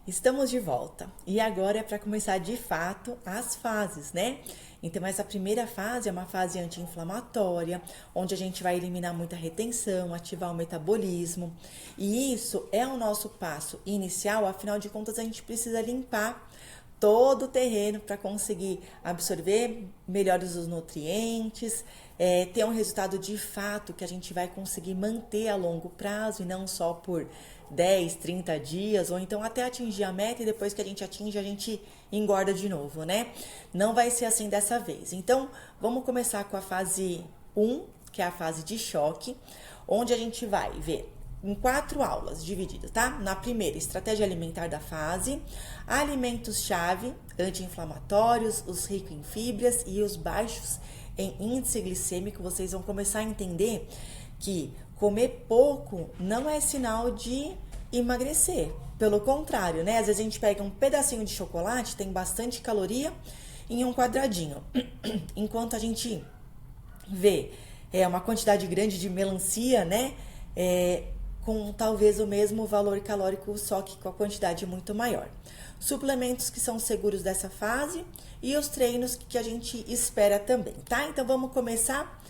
Estamos de volta e agora é para começar de fato as fases, né? Então, essa primeira fase é uma fase anti-inflamatória, onde a gente vai eliminar muita retenção, ativar o metabolismo, e isso é o nosso passo inicial, afinal de contas, a gente precisa limpar todo o terreno para conseguir absorver melhores os nutrientes, ter um resultado de fato que a gente vai conseguir manter a longo prazo e não só por 10, 30 dias, ou então até atingir a meta e depois que a gente atinge, a gente engorda de novo, né? Não vai ser assim dessa vez. Então, vamos começar com a fase 1, que é a fase de choque, onde a gente vai ver em 4 aulas divididas, tá? Na primeira, estratégia alimentar da fase, alimentos-chave, anti-inflamatórios, os ricos em fibras e os baixos em índice glicêmico. Vocês vão começar a entender que comer pouco não é sinal de emagrecer. Pelo contrário, né? Às vezes a gente pega um pedacinho de chocolate, tem bastante caloria em um quadradinho. Enquanto a gente vê uma quantidade grande de melancia, né? Com talvez o mesmo valor calórico, só que com a quantidade muito maior. Suplementos que são seguros dessa fase e os treinos que a gente espera também, tá? Então vamos começar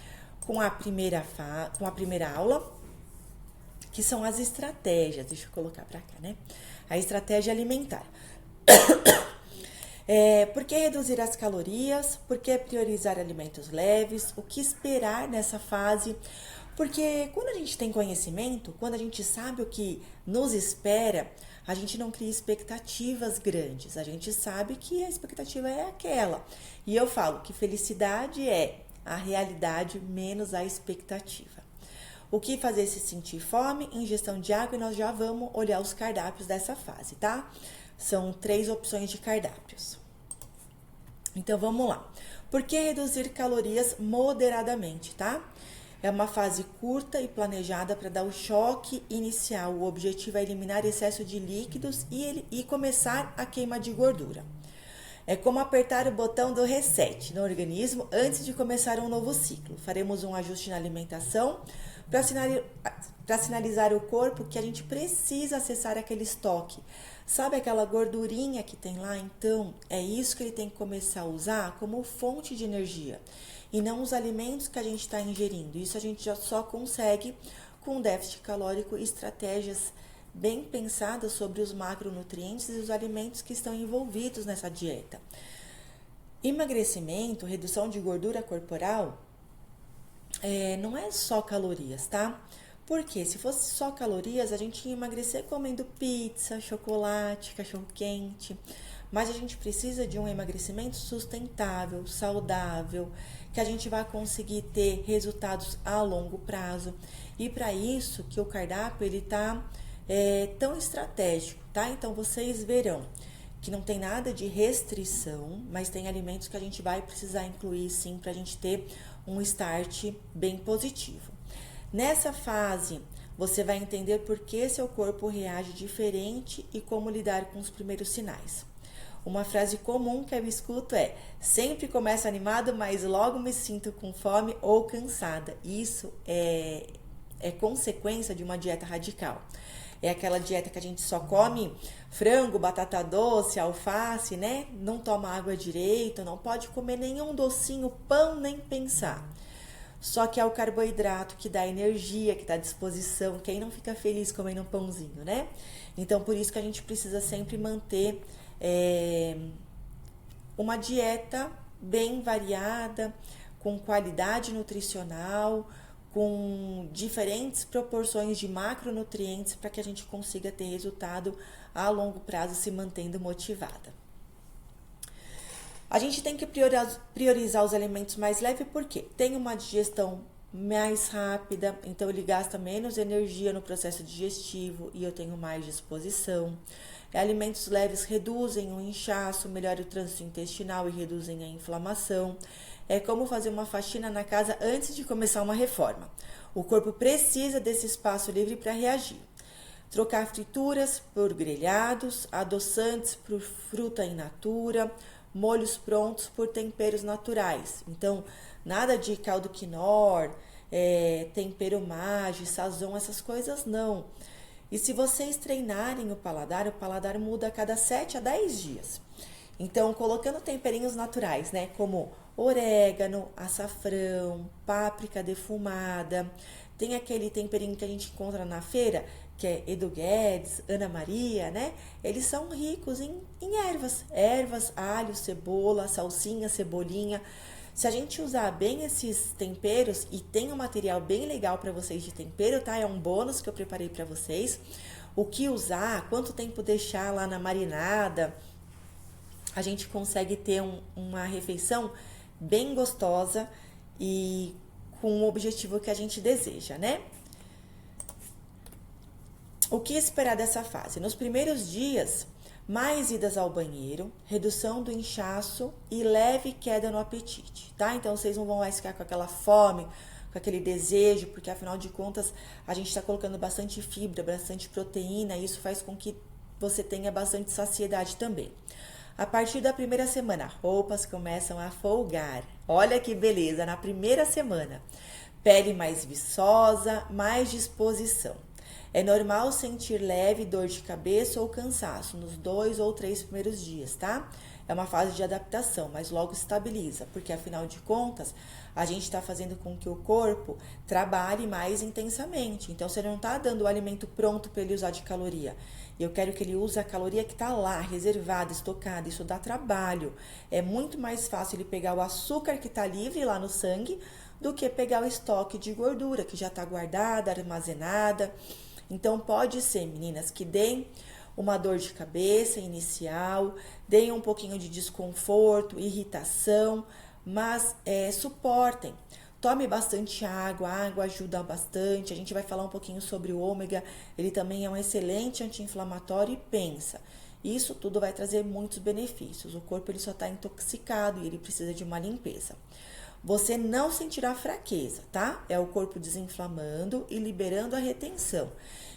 com a primeira aula, que são as estratégias. Deixa eu colocar para cá, né? A estratégia alimentar. Por que reduzir as calorias? Por que priorizar alimentos leves? O que esperar nessa fase? Porque quando a gente tem conhecimento, quando a gente sabe o que nos espera, a gente não cria expectativas grandes. A gente sabe que a expectativa é aquela. E eu falo que felicidade é a realidade menos a expectativa. O que fazer se sentir fome? Ingestão de água, e nós já vamos olhar os cardápios dessa fase, tá? São 3 opções de cardápios. Então vamos lá. Por que reduzir calorias moderadamente, tá? É uma fase curta e planejada para dar o choque inicial. O objetivo é eliminar excesso de líquidos e começar a queima de gordura. É como apertar o botão do reset no organismo antes de começar um novo ciclo. Faremos um ajuste na alimentação para sinalizar o corpo que a gente precisa acessar aquele estoque. Sabe aquela gordurinha que tem lá? Então, é isso que ele tem que começar a usar como fonte de energia. E não os alimentos que a gente está ingerindo. Isso a gente já só consegue com déficit calórico e estratégias bem pensadas sobre os macronutrientes e os alimentos que estão envolvidos nessa dieta. Emagrecimento, redução de gordura corporal, não é só calorias, tá? Porque se fosse só calorias, a gente ia emagrecer comendo pizza, chocolate, cachorro-quente. Mas a gente precisa de um emagrecimento sustentável, saudável, que a gente vai conseguir ter resultados a longo prazo. E para isso que o cardápio ele tá tão estratégico, tá? Então vocês verão que não tem nada de restrição, mas tem alimentos que a gente vai precisar incluir sim para a gente ter um start bem positivo. Nessa fase, você vai entender por que seu corpo reage diferente e como lidar com os primeiros sinais. Uma frase comum que eu escuto é: sempre começo animado, mas logo me sinto com fome ou cansada. Isso é consequência de uma dieta radical. É aquela dieta que a gente só come frango, batata doce, alface, né? Não toma água direito, não pode comer nenhum docinho, pão, nem pensar. Só que é o carboidrato que dá energia, que dá disposição. Quem não fica feliz comendo um pãozinho, né? Então, por isso que a gente precisa sempre manter uma dieta bem variada, com qualidade nutricional, com diferentes proporções de macronutrientes para que a gente consiga ter resultado a longo prazo se mantendo motivada. A gente tem que priorizar os alimentos mais leves porque tem uma digestão mais rápida, então ele gasta menos energia no processo digestivo e eu tenho mais disposição. Alimentos leves reduzem o inchaço, melhoram o trânsito intestinal e reduzem a inflamação. É como fazer uma faxina na casa antes de começar uma reforma. O corpo precisa desse espaço livre para reagir. Trocar frituras por grelhados, adoçantes por fruta in natura, molhos prontos por temperos naturais. Então, nada de caldo quinor, tempero Maggi, sazon, essas coisas não. E se vocês treinarem o paladar muda a cada 7 a 10 dias. Então, colocando temperinhos naturais, né? Como orégano, açafrão, páprica defumada. Tem aquele temperinho que a gente encontra na feira, que é Edu Guedes, Ana Maria, né? Eles são ricos em ervas. Ervas, alho, cebola, salsinha, cebolinha. Se a gente usar bem esses temperos, e tem um material bem legal para vocês de tempero, tá? É um bônus que eu preparei para vocês. O que usar, quanto tempo deixar lá na marinada, a gente consegue ter uma refeição bem gostosa e com o objetivo que a gente deseja, né? O que esperar dessa fase? Nos primeiros dias, mais idas ao banheiro, redução do inchaço e leve queda no apetite, tá? Então, vocês não vão mais ficar com aquela fome, com aquele desejo, porque afinal de contas, a gente está colocando bastante fibra, bastante proteína, e isso faz com que você tenha bastante saciedade também. A partir da primeira semana, roupas começam a folgar. Olha que beleza, na primeira semana. Pele mais viçosa, mais disposição. É normal sentir leve dor de cabeça ou cansaço nos 2 ou 3 primeiros dias, tá? É uma fase de adaptação, mas logo estabiliza, porque afinal de contas, a gente está fazendo com que o corpo trabalhe mais intensamente. Então, você não está dando o alimento pronto para ele usar de caloria. Eu quero que ele use a caloria que está lá, reservada, estocada. Isso dá trabalho. É muito mais fácil ele pegar o açúcar que está livre lá no sangue do que pegar o estoque de gordura que já está guardada, armazenada. Então, pode ser, meninas, que deem uma dor de cabeça inicial, deem um pouquinho de desconforto, irritação, mas suportem. Tome bastante água, a água ajuda bastante. A gente vai falar um pouquinho sobre o ômega, ele também é um excelente anti-inflamatório e pensa. Isso tudo vai trazer muitos benefícios. O corpo ele só está intoxicado e ele precisa de uma limpeza. Você não sentirá fraqueza, tá? É o corpo desinflamando e liberando a retenção.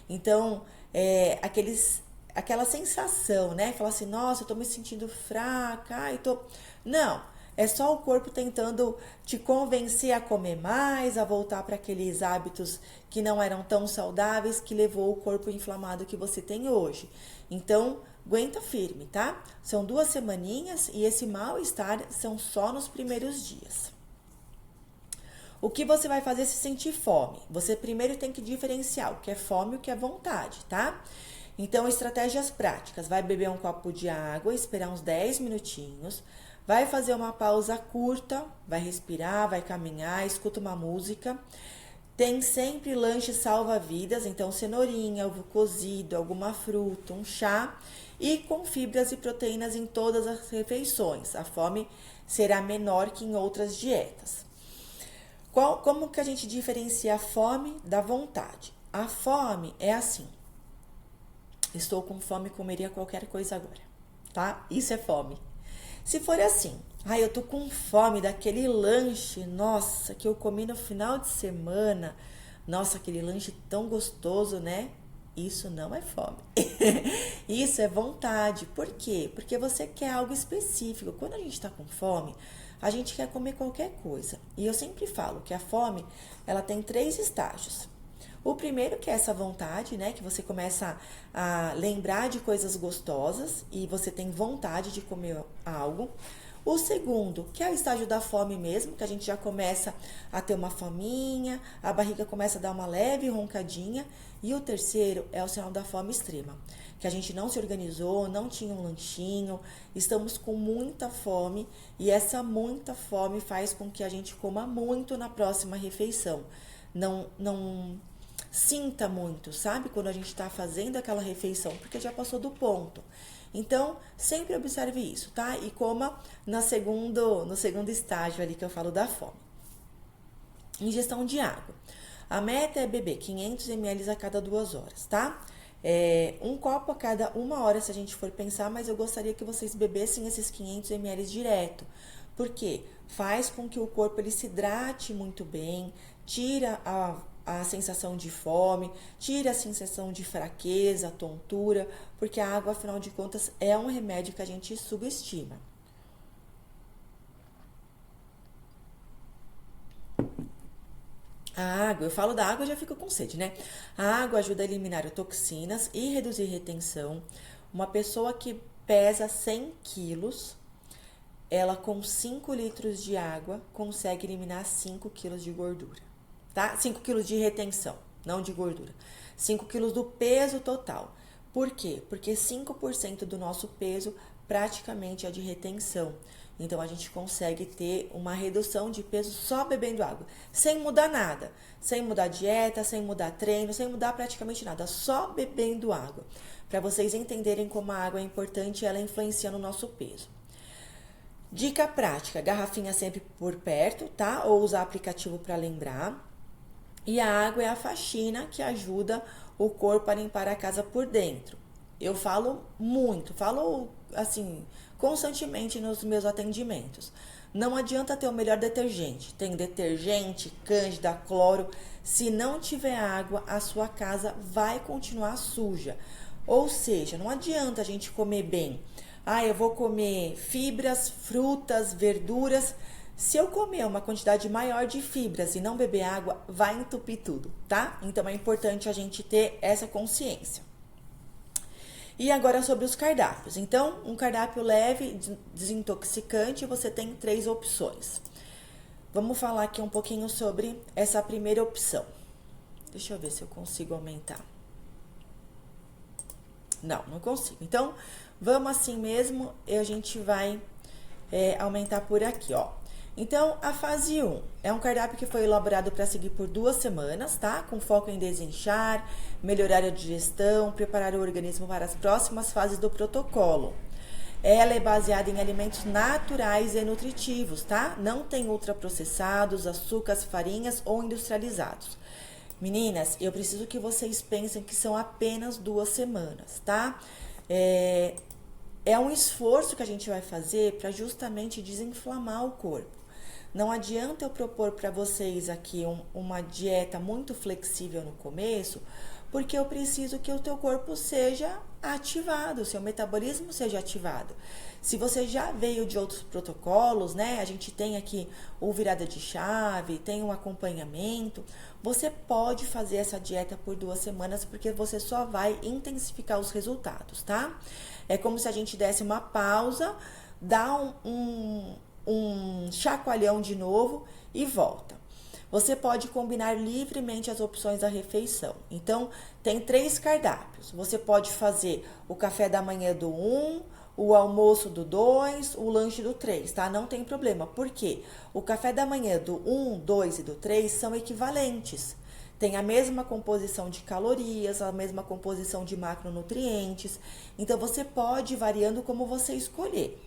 Então, aquela sensação, né? Falar assim, nossa, eu tô me sentindo fraca, ai, tô... Não, é só o corpo tentando te convencer a comer mais, a voltar para aqueles hábitos que não eram tão saudáveis, que levou o corpo inflamado que você tem hoje. Então, aguenta firme, tá? São 2 semaninhas e esse mal-estar são só nos primeiros dias. O que você vai fazer se sentir fome? Você primeiro tem que diferenciar o que é fome e o que é vontade, tá? Então, estratégias práticas. Vai beber um copo de água, esperar uns 10 minutinhos. Vai fazer uma pausa curta, vai respirar, vai caminhar, escuta uma música. Tem sempre lanche salva-vidas, então cenourinha, ovo cozido, alguma fruta, um chá. E com fibras e proteínas em todas as refeições. A fome será menor que em outras dietas. Como que a gente diferencia a fome da vontade? A fome é assim. Estou com fome, comeria qualquer coisa agora, tá? Isso é fome. Se for assim, eu tô com fome daquele lanche, nossa, que eu comi no final de semana. Nossa, aquele lanche tão gostoso, né? Isso não é fome. Isso é vontade. Por quê? Porque você quer algo específico. Quando a gente tá com fome, a gente quer comer qualquer coisa. E eu sempre falo que a fome, ela tem 3 estágios. O primeiro que é essa vontade, né? Que você começa a lembrar de coisas gostosas e você tem vontade de comer algo. O segundo, que é o estágio da fome mesmo, que a gente já começa a ter uma fominha, a barriga começa a dar uma leve roncadinha. E o terceiro é o sinal da fome extrema, que a gente não se organizou, não tinha um lanchinho, estamos com muita fome e essa muita fome faz com que a gente coma muito na próxima refeição. Não sinta muito, sabe? Quando a gente está fazendo aquela refeição, porque já passou do ponto. Então, sempre observe isso, tá? E coma no segundo estágio ali que eu falo da fome. Ingestão de água. A meta é beber 500 ml a cada 2 horas, tá? Um copo a cada 1 hora, se a gente for pensar, mas eu gostaria que vocês bebessem esses 500 ml direto. Por quê? Faz com que o corpo ele se hidrate muito bem, tira a sensação de fome, tira a sensação de fraqueza, tontura, porque a água, afinal de contas, é um remédio que a gente subestima. A água, eu falo da água, eu já fico com sede, né? A água ajuda a eliminar toxinas e reduzir retenção. Uma pessoa que pesa 100 quilos, ela com 5 litros de água consegue eliminar 5 quilos de gordura, tá? 5 quilos de retenção, não de gordura. 5 quilos do peso total. Por quê? Porque 5% do nosso peso praticamente é de retenção. Então, a gente consegue ter uma redução de peso só bebendo água, sem mudar nada, sem mudar dieta, sem mudar treino, sem mudar praticamente nada, só bebendo água. Para vocês entenderem como a água é importante, ela influencia no nosso peso. Dica prática, garrafinha sempre por perto, tá? Ou usar aplicativo para lembrar. E a água é a faxina que ajuda o corpo a limpar a casa por dentro. Eu falo muito, falo assim, constantemente nos meus atendimentos. Não adianta ter o melhor detergente. Tem detergente, cândida, cloro. Se não tiver água, a sua casa vai continuar suja. Ou seja, não adianta a gente comer bem. Ah, eu vou comer fibras, frutas, verduras. Se eu comer uma quantidade maior de fibras e não beber água, vai entupir tudo, tá? Então é importante a gente ter essa consciência. E agora sobre os cardápios. Então, um cardápio leve, desintoxicante, você tem 3 opções. Vamos falar aqui um pouquinho sobre essa primeira opção. Deixa eu ver se eu consigo aumentar. Não consigo. Então, vamos assim mesmo e a gente vai aumentar por aqui, ó. Então, a fase 1 é um cardápio que foi elaborado para seguir por 2 semanas, tá? Com foco em desinchar, melhorar a digestão, preparar o organismo para as próximas fases do protocolo. Ela é baseada em alimentos naturais e nutritivos, tá? Não tem ultraprocessados, açúcares, farinhas ou industrializados. Meninas, eu preciso que vocês pensem que são apenas 2 semanas, tá? É um esforço que a gente vai fazer para justamente desinflamar o corpo. Não adianta eu propor para vocês aqui uma dieta muito flexível no começo, porque eu preciso que o teu corpo seja ativado, o seu metabolismo seja ativado. Se você já veio de outros protocolos, né? A gente tem aqui o virada de chave, tem um acompanhamento. Você pode fazer essa dieta por 2 semanas, porque você só vai intensificar os resultados, tá? É como se a gente desse uma pausa, dá um chacoalhão de novo e volta. Você pode combinar livremente as opções da refeição. Então, tem 3 cardápios. Você pode fazer o café da manhã do 1, o almoço do 2, o lanche do 3, tá? Não tem problema. Por quê? O café da manhã do 1, 2 e do 3 são equivalentes. Tem a mesma composição de calorias, a mesma composição de macronutrientes. Então, você pode ir variando como você escolher.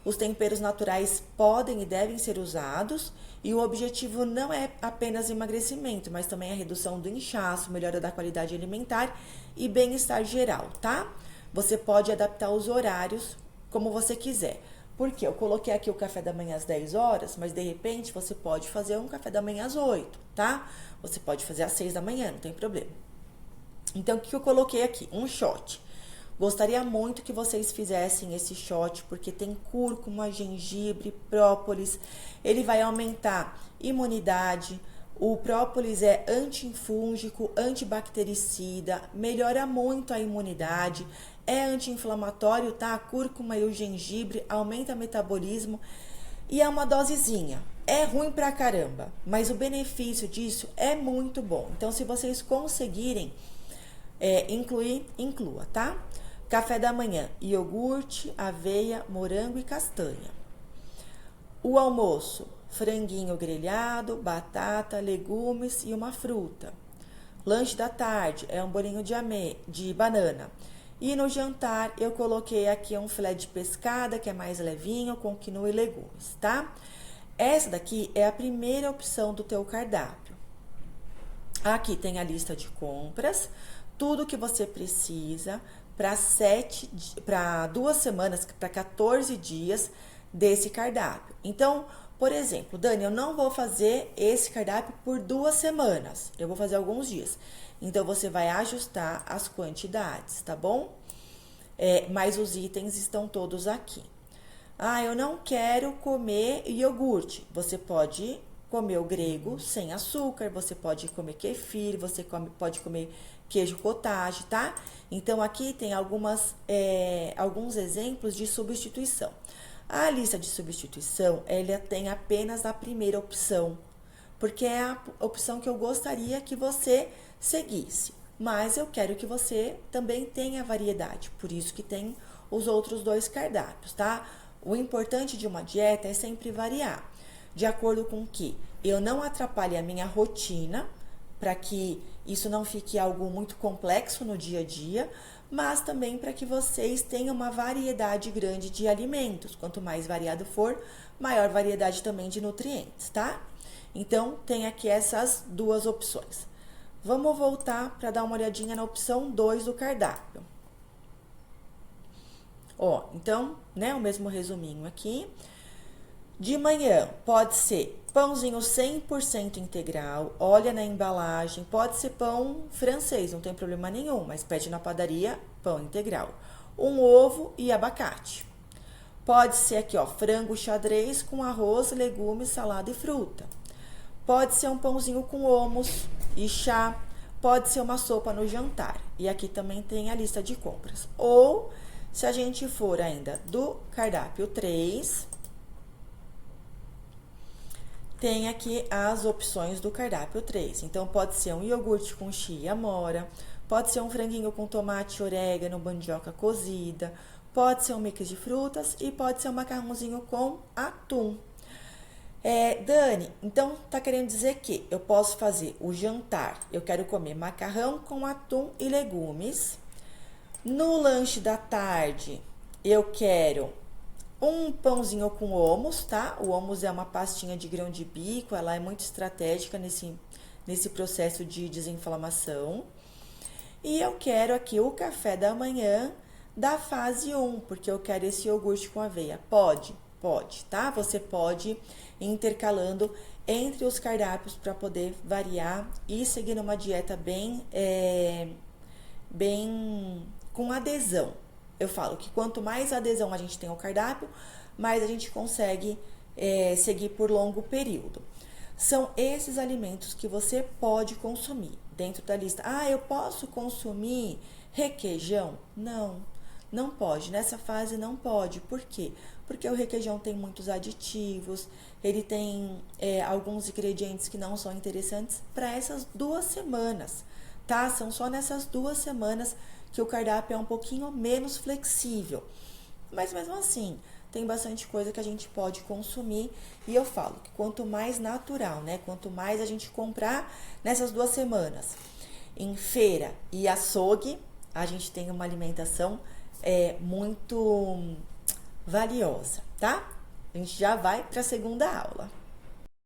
Os temperos naturais podem e devem ser usados e o objetivo não é apenas emagrecimento, mas também a redução do inchaço, melhora da qualidade alimentar e bem-estar geral, tá? Você pode adaptar os horários como você quiser. Porque eu coloquei aqui o café da manhã às 10 horas, mas de repente você pode fazer um café da manhã às 8, tá? Você pode fazer às 6 da manhã, não tem problema. Então, o que eu coloquei aqui? Um shot. Gostaria muito que vocês fizessem esse shot, porque tem cúrcuma, gengibre, própolis. Ele vai aumentar imunidade. O própolis é antifúngico, antibactericida, melhora muito a imunidade, é anti-inflamatório, tá? A cúrcuma e o gengibre aumenta o metabolismo e é uma dosezinha. É ruim pra caramba, mas o benefício disso é muito bom. Então, se vocês conseguirem incluir, inclua, tá? Café da manhã, iogurte, aveia, morango e castanha. O almoço, franguinho grelhado, batata, legumes e uma fruta. Lanche da tarde é um bolinho de banana. E no jantar eu coloquei aqui um filé de pescada, que é mais levinho, com quinoa e legumes, tá? Essa daqui é a primeira opção do teu cardápio. Aqui tem a lista de compras, tudo que você precisa para 2 semanas, para 14 dias desse cardápio. Então, por exemplo, Dani, eu não vou fazer esse cardápio por 2 semanas, eu vou fazer alguns dias. Então, você vai ajustar as quantidades, tá bom? Mas os itens estão todos aqui. Ah, eu não quero comer iogurte. Você pode comer o grego sem açúcar, você pode comer kefir, pode comer queijo cottage, tá? Então, aqui tem alguns exemplos de substituição. A lista de substituição, ela tem apenas a primeira opção, porque é a opção que eu gostaria que você seguisse. Mas eu quero que você também tenha variedade, por isso que tem os outros 2 cardápios, tá? O importante de uma dieta é sempre variar, de acordo com que eu não atrapalhe a minha rotina, para que isso não fique algo muito complexo no dia a dia, mas também para que vocês tenham uma variedade grande de alimentos. Quanto mais variado for, maior variedade também de nutrientes, tá? Então, tem aqui essas 2 opções. Vamos voltar para dar uma olhadinha na opção 2 do cardápio. Ó, então, né, o mesmo resuminho aqui. De manhã, pode ser pãozinho 100% integral, olha na embalagem, pode ser pão francês, não tem problema nenhum, mas pede na padaria pão integral. Um ovo e abacate. Pode ser aqui, ó, frango xadrez com arroz, legumes, salada e fruta. Pode ser um pãozinho com hummus e chá, pode ser uma sopa no jantar. E aqui também tem a lista de compras. Ou, se a gente for ainda do cardápio 3, tem aqui as opções do cardápio 3. Então, pode ser um iogurte com chia e amora, pode ser um franguinho com tomate, orégano, mandioca cozida, pode ser um mix de frutas e pode ser um macarrãozinho com atum. Dani, então tá querendo dizer que eu posso fazer o jantar, eu quero comer macarrão com atum e legumes. No lanche da tarde, eu quero um pãozinho com hummus, tá? O hummus é uma pastinha de grão de bico, ela é muito estratégica nesse processo de desinflamação. E eu quero aqui o café da manhã da fase 1, porque eu quero esse iogurte com aveia. Pode, tá? Você pode ir intercalando entre os cardápios para poder variar e seguir uma dieta bem com adesão. Eu falo que quanto mais adesão a gente tem ao cardápio, mais a gente consegue seguir por longo período. São esses alimentos que você pode consumir dentro da lista. Ah, eu posso consumir requeijão? Não pode. Nessa fase não pode. Por quê? Porque o requeijão tem muitos aditivos, ele tem alguns ingredientes que não são interessantes para essas 2 semanas, tá? São só nessas 2 semanas que o cardápio é um pouquinho menos flexível. Mas mesmo assim, tem bastante coisa que a gente pode consumir. E eu falo que quanto mais natural, né? Quanto mais a gente comprar nessas 2 semanas, em feira e açougue, a gente tem uma alimentação muito valiosa, tá? A gente já vai para a segunda aula.